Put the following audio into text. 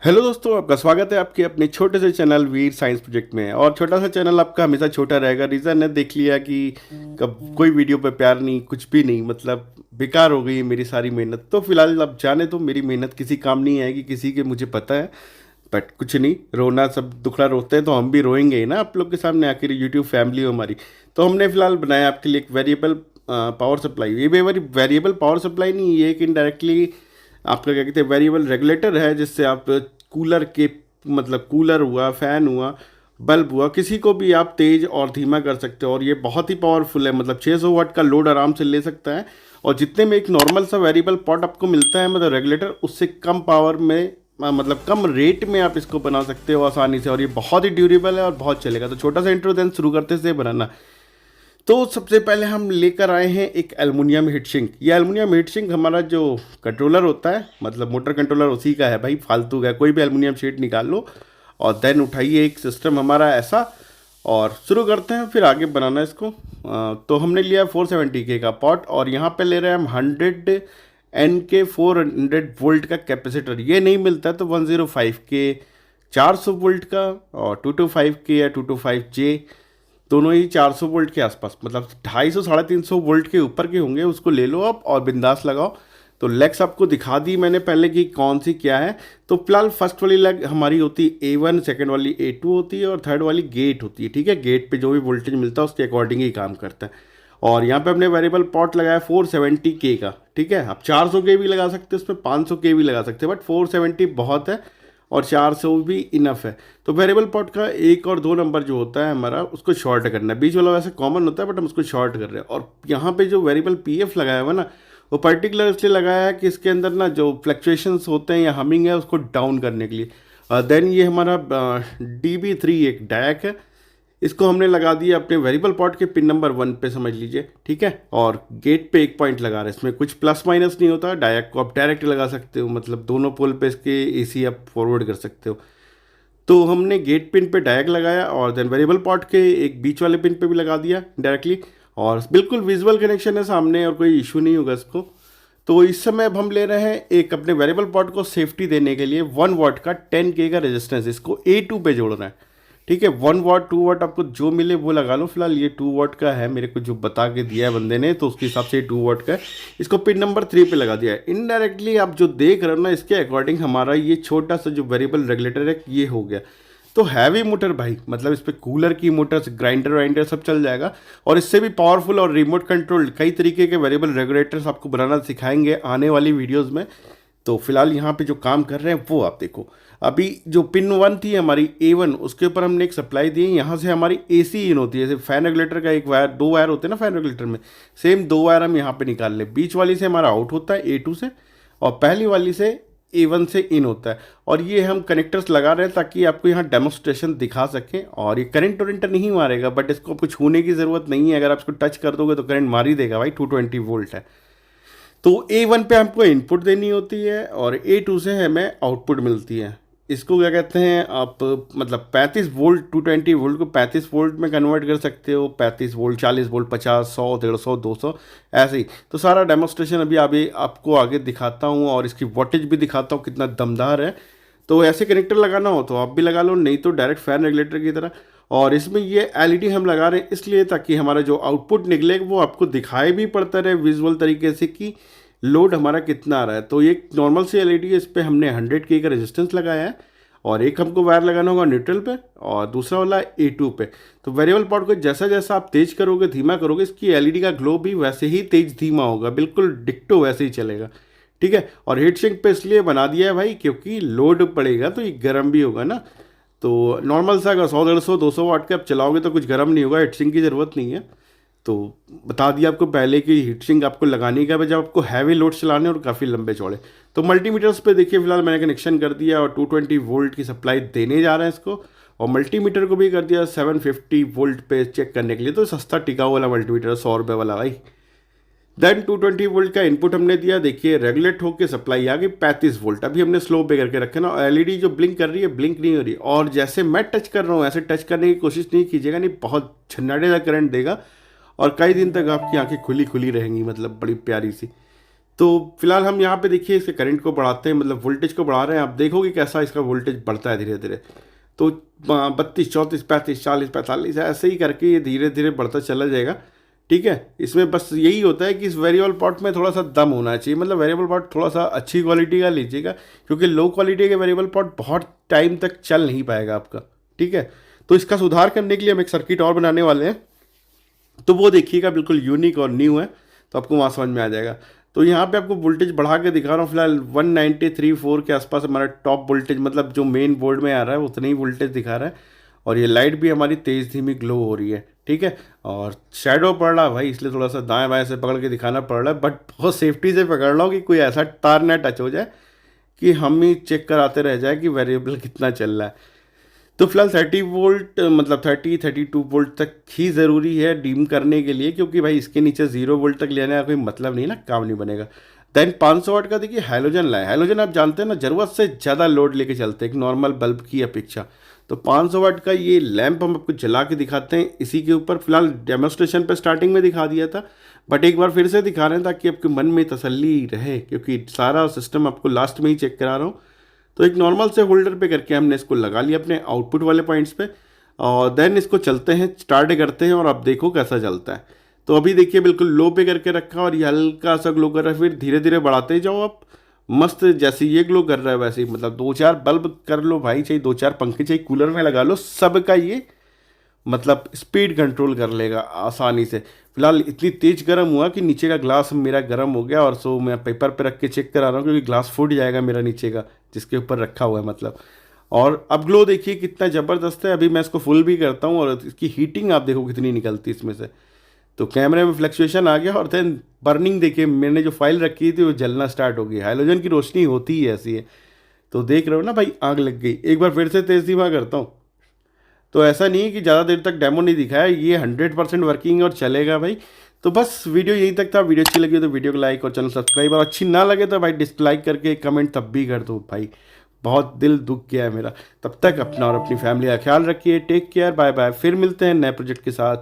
Hello दोस्तों, आपका स्वागत है आपके अपने छोटे से चैनल वीर साइंस प्रोजेक्ट में। और छोटा सा चैनल आपका हमेशा छोटा रहेगा। रीज़न है, देख लिया कि कब कोई वीडियो पे प्यार नहीं, कुछ भी नहीं, मतलब बेकार हो गई है मेरी सारी मेहनत। तो फिलहाल अब जाने तो, मेरी मेहनत किसी काम नहीं आएगी किसी के, मुझे पता है। बट कुछ नहीं, रोना सब दुखड़ा रोते हैं तो हम भी रोएंगे ही ना आप लोग के सामने, आखिर यूट्यूब फैमिली हो हमारी। तो हमने फिलहाल बनाया आपके लिए एक वेरिएबल पावर सप्लाई। ये वेरिएबल पावर सप्लाई नहीं, ये एक इनडायरेक्टली आपका क्या कहते हैं वेरिएबल रेगुलेटर है, जिससे आप कूलर के, मतलब कूलर हुआ, फैन हुआ, बल्ब हुआ, किसी को भी आप तेज़ और धीमा कर सकते हो। और ये बहुत ही पावरफुल है, मतलब 600 वाट का लोड आराम से ले सकता है। और जितने में एक नॉर्मल सा वेरिएबल पॉट आपको मिलता है, मतलब रेगुलेटर, उससे कम पावर में, मतलब कम रेट में आप इसको बना सकते हो आसानी से। और ये बहुत ही ड्यूरेबल है और बहुत चलेगा। तो छोटा सा इंट्रो देन शुरू करते से बनाना। तो सबसे पहले हम लेकर आए हैं एक एल्युमिनियम हीट सिंक। ये एल्युमिनियम हीट सिंक हमारा जो कंट्रोलर होता है, मतलब मोटर कंट्रोलर उसी का है भाई, फालतू का। कोई भी एल्युमिनियम शीट निकाल लो और देन उठाइए एक सिस्टम हमारा ऐसा, और शुरू करते हैं फिर आगे बनाना इसको। तो हमने लिया 470 के का पॉट, और यहाँ पे ले रहे हैं हम 100 N के 400 वोल्ट का कैपेसिटर। ये नहीं मिलता तो 105 के 400 वोल्ट का, और 225 के या 225J, दोनों ही 400 वोल्ट के आसपास, मतलब 250 350 वोल्ट के ऊपर के होंगे, उसको ले लो आप और बिंदास लगाओ। तो लेग्स आपको दिखा दी मैंने पहले कि कौन सी क्या है। तो फिलहाल फर्स्ट वाली लेग हमारी होती है A1, सेकंड वाली A2 होती है, और थर्ड वाली गेट होती है। ठीक है, गेट पे जो भी वोल्टेज मिलता है उसके अकॉर्डिंग ही काम करता है। और यहाँ पे हमने वेरिएबल पॉट लगाया 470 के का। ठीक है, आप 400 के भी लगा सकते हैं, उसमें 500 के भी लगा सकते हैं, बट 470 बहुत है और 400 भी इनफ है। तो वेरिएबल पॉट का 1 और 2 नंबर जो होता है हमारा, उसको शॉर्ट करना है। बीच वाला वैसे कॉमन होता है, बट हम उसको शॉर्ट कर रहे हैं। और यहाँ पे जो वेरिएबल PF लगाया हुआ ना, वो पर्टिकुलर इसलिए लगाया है कि इसके अंदर ना जो फ्लक्चुएशंस होते हैं या हमिंग है, उसको डाउन करने के लिए। देन ये हमारा DB3 एक डायक है, इसको हमने लगा दिया अपने वेरिएबल पॉट के पिन नंबर 1 पे, समझ लीजिए। ठीक है, और गेट पे एक पॉइंट लगा रहे हैं, इसमें कुछ प्लस माइनस नहीं होता। डायक को आप डायरेक्ट लगा सकते हो, मतलब दोनों पोल पे इसके AC आप फॉरवर्ड कर सकते हो। तो हमने गेट पिन पे डायक लगाया, और देन वेरिएबल पॉट के एक बीच वाले पिन पे भी लगा दिया डायरेक्टली। और बिल्कुल विजुअल कनेक्शन है सामने, और कोई इशू नहीं होगा इसको। तो इस समय अब हम ले रहे हैं एक अपने वेरिएबल पॉट को सेफ्टी देने के लिए 1 वाट का 10K का रेजिस्टेंस, इसको A2 पे जोड़ना है। ठीक है, 1 वाट 2 वाट आपको जो मिले वो लगा लो। फिलहाल ये 2 वाट का है, मेरे को जो बता के दिया है बंदे ने, तो उसके हिसाब से 2 वाट का है। इसको पिन नंबर 3 पे लगा दिया है। इनडायरेक्टली आप जो देख रहे हो ना, इसके अकॉर्डिंग हमारा ये छोटा सा जो वेरिएबल रेगुलेटर है ये हो गया। तो हैवी मोटर भाई, मतलब इस पर कूलर की मोटर, ग्राइंडर वाइंडर सब चल जाएगा। और इससे भी पावरफुल और रिमोट कंट्रोल कई तरीके के वेरिएबल रेगुलेटर्स आपको बनाना सिखाएंगे आने वाली वीडियोज़ में। तो फिलहाल यहाँ पे जो काम कर रहे हैं वो आप देखो। अभी जो पिन 1 थी हमारी A1, उसके ऊपर हमने एक सप्लाई दी है। यहाँ से हमारी AC इन होती है, जैसे फैन रेगुलेटर का एक वायर, 2 वायर होते हैं ना फैन रेगुलेटर में, सेम 2 वायर हम यहाँ पे निकाल ले। बीच वाली से हमारा आउट होता है A2 से, और पहली वाली से A1 से इन होता है। और ये हम कनेक्टर्स लगा रहे हैं ताकि आपको यहाँ डेमोस्ट्रेशन दिखा सकें। और ये करंट वरेंट नहीं मारेगा, बट इसको आपको छूने की ज़रूरत नहीं है। अगर आप इसको टच कर दोगे तो करंट मार ही देगा भाई, 220 वोल्ट है। तो A1 पे हमको इनपुट देनी होती है, और A2 से हमें आउटपुट मिलती है। इसको क्या कहते हैं आप, मतलब 35 वोल्ट, 220 वोल्ट को 35 वोल्ट में कन्वर्ट कर सकते हो। 35 वोल्ट, 40 वोल्ट, 50, 100, 150, 200, ऐसे ही। तो सारा डेमोस्ट्रेशन अभी आपको आगे दिखाता हूँ, और इसकी वोल्टेज भी दिखाता हूँ कितना दमदार है। तो ऐसे कनेक्टर लगाना हो तो आप भी लगा लो, नहीं तो डायरेक्ट फैन रेगुलेटर की तरह। और इसमें ये LED हम लगा रहे हैं इसलिए ताकि हमारा जो आउटपुट निकले वो आपको दिखाई भी पड़ता रहे विजुअल तरीके से कि लोड हमारा कितना आ रहा है। तो ये नॉर्मल सी LED है, इस पर हमने 100K का रेजिस्टेंस लगाया है, और एक हमको वायर लगाना होगा न्यूट्रल पे, और दूसरा वाला A2 पे। तो वेरिएबल पॉट को जैसा जैसा आप तेज करोगे, धीमा करोगे, इसकी LED का ग्लो भी वैसे ही तेज धीमा होगा, बिल्कुल डिक्टो वैसे ही चलेगा। ठीक है, और हीट सिंक पे इसलिए बना दिया है भाई क्योंकि लोड पड़ेगा तो ये गर्म भी होगा ना। तो नॉर्मल सा अगर 100, 150, 200 वाट के आप चलाओगे तो कुछ गर्म नहीं होगा, हीट सिंक की ज़रूरत नहीं है। तो बता दिया आपको पहले कि हीट सिंक आपको लगाने का है जब आपको हैवी लोड चलाने और काफ़ी लंबे चौड़े। तो मल्टीमीटर्स पे देखिए, फिलहाल मैंने कनेक्शन कर दिया और 220 वोल्ट की सप्लाई देने जा रहे हैं इसको। और मल्टीमीटर को भी कर दिया 750 वोल्ट पे चेक करने के लिए। तो सस्ता टिकाऊ वाला मल्टीमीटर, 100 रुपये वाला भाई। देन 220 वोल्ट का इनपुट हमने दिया, देखिए रेगुलेट होकर सप्लाई आ गई 35 वोल्ट। अभी हमने स्लो पे करके रखा ना, और LED जो ब्लिंक कर रही है, ब्लिंक नहीं हो रही। और जैसे मैं टच कर रहा हूँ ऐसे टच करने की कोशिश नहीं कीजिएगा, नहीं बहुत छन्नाटे का करंट देगा, और कई दिन तक आपकी आंखें खुली खुली रहेंगी, मतलब बड़ी प्यारी सी। तो फिलहाल हम यहाँ पे देखिए इसके करंट को बढ़ाते हैं, मतलब वोल्टेज को बढ़ा रहे हैं। आप देखोगे कैसा इसका वोल्टेज बढ़ता है धीरे धीरे। तो 32, 34, 35, 40, 45 ऐसे ही करके ये धीरे धीरे बढ़ता चला जाएगा। ठीक है, इसमें बस यही होता है कि इस वेरिएबल पॉट में थोड़ा सा दम होना चाहिए, मतलब वेरिएबल पॉट थोड़ा सा अच्छी क्वालिटी का लीजिएगा, क्योंकि लो क्वालिटी के वेरिएबल पॉट बहुत टाइम तक चल नहीं पाएगा आपका। ठीक है, तो इसका सुधार करने के लिए हम एक सर्किट और बनाने वाले हैं, तो वो देखिएगा, बिल्कुल यूनिक और न्यू है, तो आपको वहाँ समझ में आ जाएगा। तो यहाँ पे आपको वोल्टेज बढ़ा के दिखा रहा हूँ। फिलहाल 193.4 के आसपास हमारा टॉप वोल्टेज, मतलब जो मेन बोर्ड में आ रहा है उतना ही वोल्टेज दिखा रहा है। और ये लाइट भी हमारी तेज़ धीमी ग्लो हो रही है। ठीक है, और शेडो पड़ रहा है भाई, इसलिए थोड़ा सा दाएं बाएं से पकड़ के दिखाना पड़ रहा है, बट बहुत सेफ्टी से पकड़ रहा हूँ कि कोई ऐसा तार ना टच हो जाए कि हम ही चेक कराते रह जाए कि वेरिएबल कितना चल रहा है। तो फिलहाल 30 वोल्ट, मतलब 32 वोल्ट तक ही ज़रूरी है डीम करने के लिए, क्योंकि भाई इसके नीचे 0 वोल्ट तक लेने का कोई मतलब नहीं ना, काम नहीं बनेगा। देन 500 वाट का देखिए हैलोजन लाए। हैलोजन आप जानते हैं ना, ज़रूरत से ज़्यादा लोड लेके चलते हैं एक नॉर्मल बल्ब की अपेक्षा। तो 500 वाट का ये लैंप हम आपको जला के दिखाते हैं इसी के ऊपर। फिलहाल डेमोस्ट्रेशन पे स्टार्टिंग में दिखा दिया था, बट एक बार फिर से दिखा रहे हैं ताकि आपके मन में तसल्ली रहे, क्योंकि सारा सिस्टम आपको लास्ट में ही चेक करा रहा हूँ। तो एक नॉर्मल से होल्डर पे करके हमने इसको लगा लिया अपने आउटपुट वाले पॉइंट्स पे, और देन इसको चलते हैं, स्टार्ट करते हैं, और आप देखो कैसा चलता है। तो अभी देखिए बिल्कुल लो पे करके रखा और ये हल्का सा ग्लो कर रहा है, फिर धीरे धीरे बढ़ाते जाओ आप। मस्त, जैसे ये ग्लो कर रहा है वैसे ही, मतलब 2-4 बल्ब कर लो भाई, चाहिए 2-4 पंखे, चाहिए कूलर में लगा लो, सबका ये मतलब स्पीड कंट्रोल कर लेगा आसानी से। फिलहाल इतनी तेज गर्म हुआ कि नीचे का ग्लास मेरा गर्म हो गया, और सो मैं पेपर पे रख के चेक करा रहा हूँ, क्योंकि ग्लास फूट जाएगा मेरा नीचे का जिसके ऊपर रखा हुआ है मतलब। और अब ग्लो देखिए कितना ज़बरदस्त है। अभी मैं इसको फुल भी करता हूँ और इसकी हीटिंग आप देखो कितनी निकलती है इसमें से। तो कैमरे में फ्लक्चुएशन आ गया, और देन बर्निंग देखिए, मैंने जो फाइल रखी थी वो जलना स्टार्ट हो गई। हाइलोजन की रोशनी होती ही ऐसी है, तो देख रहे हो ना भाई, आग लग गई। एक बार फिर से तेज़ धीमा करता हूँ। तो ऐसा नहीं है कि ज़्यादा देर तक डेमो नहीं दिखाया, ये 100% वर्किंग और चलेगा भाई। तो बस वीडियो यहीं तक था। वीडियो अच्छी लगी तो वीडियो को लाइक और चैनल सब्सक्राइब, और अच्छी ना लगे तो भाई डिसलाइक करके कमेंट तब भी कर दो भाई, बहुत दिल दुख गया है मेरा। तब तक अपना और अपनी फैमिली का ख्याल रखिए। Take care, bye bye. फिर मिलते हैं नए प्रोजेक्ट के साथ।